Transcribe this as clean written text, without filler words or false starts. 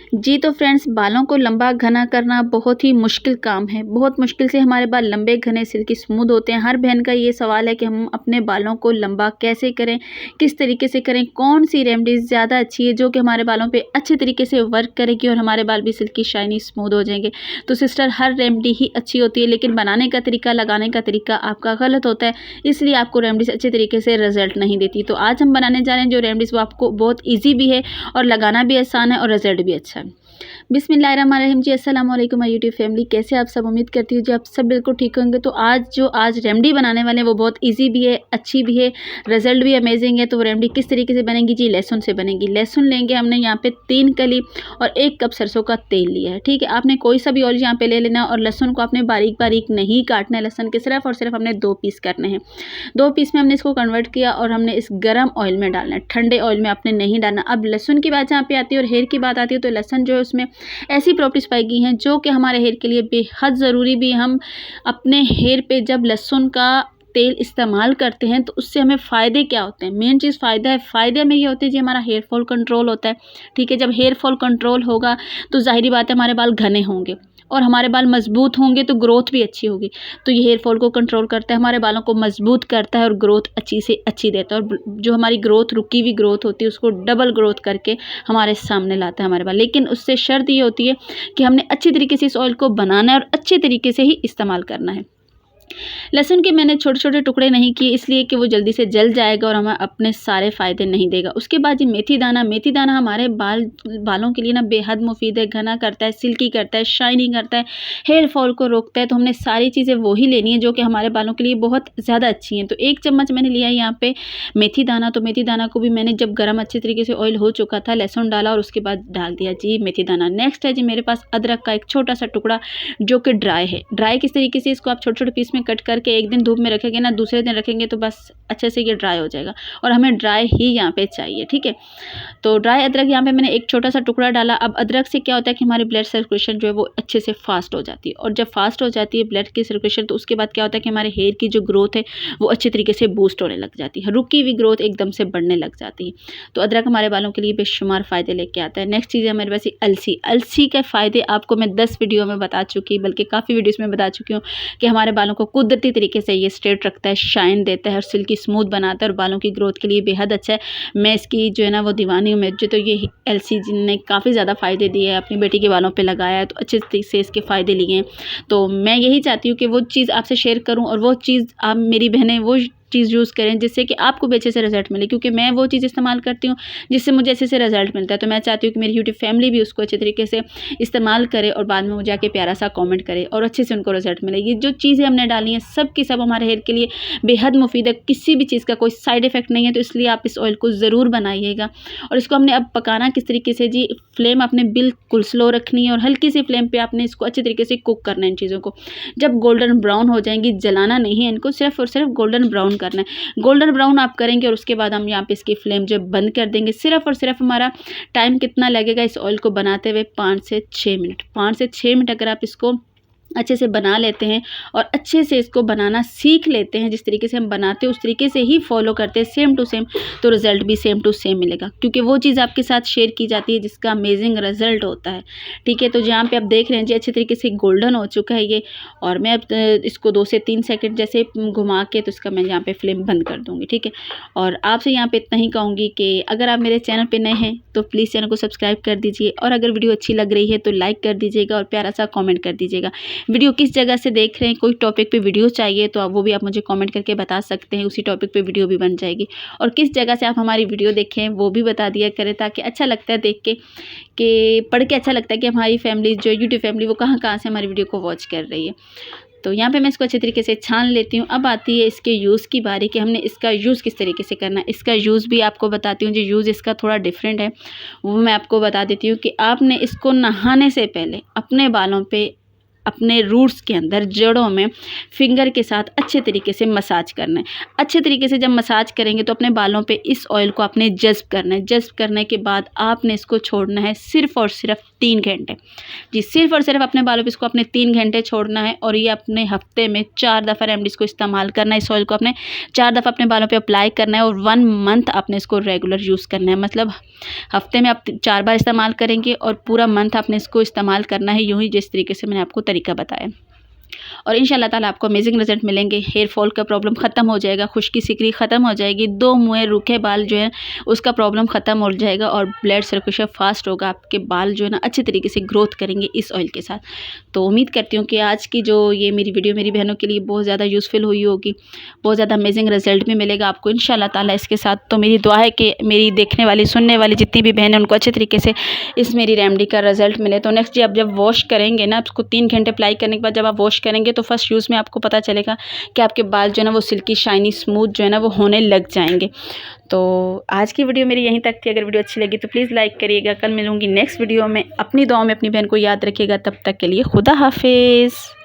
जी तो फ्रेंड्स, बालों को लंबा घना करना बहुत ही मुश्किल काम है। बहुत मुश्किल से हमारे बाल लंबे घने सिल्की स्मूथ होते हैं। हर बहन का ये सवाल है कि हम अपने बालों को लंबा कैसे करें, किस तरीके से करें, कौन सी रेमेडीज़ ज़्यादा अच्छी है जो कि हमारे बालों पे अच्छे तरीके से वर्क करेगी और हमारे बाल भी सिल्की शाइनी स्मूथ हो जाएंगे। तो सिस्टर, हर रेमेडी ही अच्छी होती है, लेकिन बनाने का तरीका, लगाने का तरीका आपका गलत होता है, इसलिए आपको रेमेडीज़ अच्छे तरीके से रिजल्ट नहीं देती। तो आज हम बनाने जा रहे हैं जो रेमेडीज़, वो आपको बहुत ईजी भी है और लगाना भी आसान है और रिजल्ट भी अच्छा है। बिस्मिल्लाहिर्रहमानिर्रहीम जी, अस्सलाम वालेकुम माय यूट्यूब फैमिली। कैसे आप सब? उम्मीद करती हूँ जी आप सब बिल्कुल ठीक होंगे। तो आज रेमेडी बनाने वाले हैं वो बहुत इजी भी है, अच्छी भी है, रिजल्ट भी अमेजिंग है। तो वो रेमेडी किस तरीके से बनेगी जी? लहसुन से बनेगी। लहसुन लेंगे हमने यहाँ पे 3 कली और 1 कप सरसों का तेल लिया है। ठीक है, आपने कोई सा भी ऑयल यहाँ पे ले लेना और लहसुन को आपने बारीक बारीक नहीं काटना है। लहसुन के सिर्फ और सिर्फ हमने 2 पीस करने हैं। 2 पीस में हमने इसको कन्वर्ट किया और हमने इस गर्म ऑयल में डालना है, ठंडे ऑयल में आपने नहीं डालना। अब लहसुन की बात जहाँ पे आती है और हेयर की बात आती है, तो लहसुन जो है उसमें ऐसी प्रॉपर्टीज़ पाई गई हैं जो कि हमारे हेयर के लिए बेहद ज़रूरी भी है। हम अपने हेयर पे जब लहसुन का तेल इस्तेमाल करते हैं तो उससे हमें फ़ायदे क्या होते हैं? मेन चीज़ फ़ायदा है। फ़ायदे में ये होते हैं जी, हमारा हेयर फॉल कंट्रोल होता है। ठीक है, जब हेयर फॉल कंट्रोल होगा तो ज़ाहिरी बात है हमारे बाल घने होंगे और हमारे बाल मजबूत होंगे तो ग्रोथ भी अच्छी होगी। तो ये हेयर फॉल को कंट्रोल करता है, हमारे बालों को मजबूत करता है और ग्रोथ अच्छी से अच्छी देता है। और जो हमारी ग्रोथ, रुकी हुई ग्रोथ होती है, उसको डबल ग्रोथ करके हमारे सामने लाता है हमारे बाल। लेकिन उससे शर्त ये होती है कि हमने अच्छी तरीके से इस ऑयल को बनाना है और अच्छे तरीके से ही इस्तेमाल करना है। लहसुन के मैंने छोटे छोटे टुकड़े नहीं किए, इसलिए कि वो जल्दी से जल जाएगा और हमें अपने सारे फ़ायदे नहीं देगा। उसके बाद ये मेथी दाना हमारे बालों के लिए ना बेहद मुफीद है। घना करता है, सिल्की करता है, शाइनिंग करता है, हेयर फॉल को रोकता है। तो हमने सारी चीज़ें वही लेनी है जो कि हमारे बालों के लिए बहुत ज़्यादा अच्छी हैं। तो 1 चम्मच मैंने लिया है यहाँ पे मेथी दाना। तो मेथी दाना को भी मैंने जब गर्म अच्छे तरीके से ऑयल हो चुका था, लहसुन डाला और उसके बाद डाल दिया जी मेथी दाना। नेक्स्ट है जी मेरे पास अदरक का एक छोटा सा टुकड़ा जो कि ड्राई है। ड्राई किस तरीके से, इसको आप छोटे छोटे पीस में कट करके एक दिन धूप में रखेंगे ना, दूसरे दिन रखेंगे तो बस अच्छे से ये ड्राई हो जाएगा और हमें ड्राई ही यहाँ पे चाहिए। ठीक है, तो ड्राई अदरक यहाँ पे मैंने एक छोटा सा टुकड़ा डाला। अब अदरक से क्या होता है कि हमारी ब्लड सर्कुलेशन जो है वो अच्छे से फास्ट हो जाती है और जब फास्ट हो जाती है ब्लड की सर्कुलेशन, तो उसके बाद क्या होता है कि हमारे हेयर की जो ग्रोथ है वो अच्छे तरीके से बूस्ट होने लग जाती है, रुकी हुई ग्रोथ एकदम से बढ़ने लग जाती है। तो अदरक हमारे बालों के लिए बेशुमार फ़ायदे लेके आता है। नेक्स्ट चीज़ है मेरे पास अलसी। अलसी के फ़ायदे आपको मैं 10 वीडियो में बता चुकी, बल्कि काफ़ी वीडियोज़ में बता चुकी हूँ कि हमारे बालों को कुदरती तरीके से ये स्ट्रेट रखता है, शाइन देता है और सिल्की स्मूथ बनाता है और बालों की ग्रोथ के लिए बेहद अच्छा है। मैं इसकी जो है ना वो दीवानी हूँ। मुझे तो ये अलसी ने काफ़ी ज़्यादा फ़ायदे दिए हैं। अपनी बेटी के बालों पे लगाया है तो अच्छे तरीके से इसके फ़ायदे लिए हैं। तो मैं यही चाहती हूँ कि वो चीज़ आपसे शेयर करूँ और वो चीज़ आप मेरी बहनें वो चीज़ यूज़ करें जिससे कि आपको भी अच्छे से रिजल्ट मिले, क्योंकि मैं वो चीज़ इस्तेमाल करती हूँ जिससे मुझे अच्छे से रिजल्ट मिलता है। तो मैं चाहती हूँ कि मेरी यूट्यूब फैमिली भी उसको अच्छे तरीके से इस्तेमाल करे और बाद में मुझे आके प्यारा सा कमेंट करे और अच्छे से उनको रिजल्ट मिले। ये जो चीज़ें हमने डाली हैं सब की सब हमारे हेयर के लिए बेहद मुफीद है, किसी भी चीज़ का कोई साइड इफ़ेक्ट नहीं है। तो इसलिए आप इस ऑयल को ज़रूर बनाइएगा। और इसको हमने अब पकाना किस तरीके से जी? फ्लेम आपने बिल्कुल स्लो रखनी है और हल्की सी फ्लेम पर आपने इसको अच्छे तरीके से कुक करना है इन चीज़ों को। जब गोल्डन ब्राउन हो जाएंगी, जलाना नहीं है इनको, सिर्फ और सिर्फ गोल्डन ब्राउन करना है। गोल्डन ब्राउन आप करेंगे और उसके बाद हम यहाँ पे इसकी फ्लेम जो बंद कर देंगे। सिर्फ और सिर्फ हमारा टाइम कितना लगेगा इस ऑयल को बनाते हुए? 5 से 6 मिनट। 5 से 6 मिनट अगर आप इसको अच्छे से बना लेते हैं और अच्छे से इसको बनाना सीख लेते हैं, जिस तरीके से हम बनाते हैं उस तरीके से ही फॉलो करते हैं सेम टू सेम, तो रिज़ल्ट भी सेम टू सेम मिलेगा, क्योंकि वो चीज़ आपके साथ शेयर की जाती है जिसका अमेजिंग रिज़ल्ट होता है। ठीक है, तो जहाँ पे आप देख रहे हैं जी अच्छे तरीके से गोल्डन हो चुका है ये, और मैं अब इसको 2 से 3 सेकंड जैसे घुमा के तो इसका मैं यहाँ पे फ्लेम बंद कर दूँगी। ठीक है, और आपसे यहाँ पे इतना ही कहूँगी कि अगर आप मेरे चैनल पर नए हैं तो प्लीज़ चैनल को सब्सक्राइब कर दीजिए और अगर वीडियो अच्छी लग रही है तो लाइक कर दीजिएगा और प्यारा सा कॉमेंट कर दीजिएगा। वीडियो किस जगह से देख रहे हैं, कोई टॉपिक पे वीडियो चाहिए तो वो भी आप मुझे कमेंट करके बता सकते हैं, उसी टॉपिक पे वीडियो भी बन जाएगी। और किस जगह से आप हमारी वीडियो देखें वो भी बता दिया करें, ताकि अच्छा लगता है देख के, कि पढ़ के अच्छा लगता है कि हमारी फैमिली जो यूट्यूब फैमिली वो कहाँ कहाँ से हमारी वीडियो को वॉच कर रही है। तो यहाँ पे मैं इसको अच्छे तरीके से छान लेती हूँ। अब आती है इसके यूज़ की बारी कि हमने इसका यूज़ किस तरीके से करना है। इसका यूज़ भी आपको बताती हूँ, जो यूज़ इसका थोड़ा डिफरेंट है वो मैं आपको बता देती हूँ कि आपने इसको नहाने से पहले अपने बालों पे अपने रूट्स के अंदर, जड़ों में फिंगर के साथ अच्छे तरीके से मसाज करना है। अच्छे तरीके से जब मसाज करेंगे तो अपने बालों पे इस ऑयल को आपने जज़्ब करना है। जज़्ब करने के बाद आपने इसको छोड़ना है सिर्फ़ और सिर्फ 3 घंटे। जी, सिर्फ़ और सिर्फ अपने बालों पे इसको अपने 3 घंटे छोड़ना है और ये अपने हफ्ते में 4 दफ़ा रेमेडीज़ को इस्तेमाल करना है। इस ऑयल को आपने 4 दफ़ा अपने बालों पे अप्लाई करना है और 1 मंथ आपने इसको रेगुलर यूज़ करना है। मतलब हफ्ते में आप 4 बार इस्तेमाल करेंगे और पूरा मंथ आपने इसको इस्तेमाल करना है, यूँ ही जिस तरीके से मैंने आपको तरीका बताया। और इंशाल्लाह ताला आपको अमेजिंग रिजल्ट मिलेंगे। हेयर फॉल का प्रॉब्लम ख़त्म हो जाएगा, खुश्की सिकरी ख़त्म हो जाएगी, 2 मुँहे रूखे बाल जो है उसका प्रॉब्लम ख़त्म हो जाएगा और ब्लड सर्कुलेशन फास्ट होगा। आपके बाल जो है ना अच्छे तरीके से ग्रोथ करेंगे इस ऑयल के साथ। तो उम्मीद करती हूँ कि आज की जो ये मेरी वीडियो मेरी बहनों के लिए बहुत ज़्यादा यूज़फुल हुई होगी, बहुत ज़्यादा अमेजिंग रिजल्ट भी मिलेगा आपको इंशाल्लाह ताला इसके साथ। तो मेरी दुआ है कि मेरी देखने वाली सुनने वाली जितनी भी बहनें उनको अच्छे तरीके से इस मेरी रेमेडी का रिजल्ट मिले। तो नेक्स्ट डे आप जब वॉश करेंगे ना, उसको 3 घंटे अप्लाई करने के बाद जब आप वॉश करेंगे तो फर्स्ट यूज़ में आपको पता चलेगा कि आपके बाल जो है ना वो सिल्की शाइनी स्मूथ जो है ना वो होने लग जाएंगे। तो आज की वीडियो मेरी यहीं तक थी। अगर वीडियो अच्छी लगी तो प्लीज़ लाइक करिएगा। कल मिलूंगी नेक्स्ट वीडियो में। अपनी दुआओं में अपनी बहन को याद रखिएगा। तब तक के लिए खुदा हाफिज़।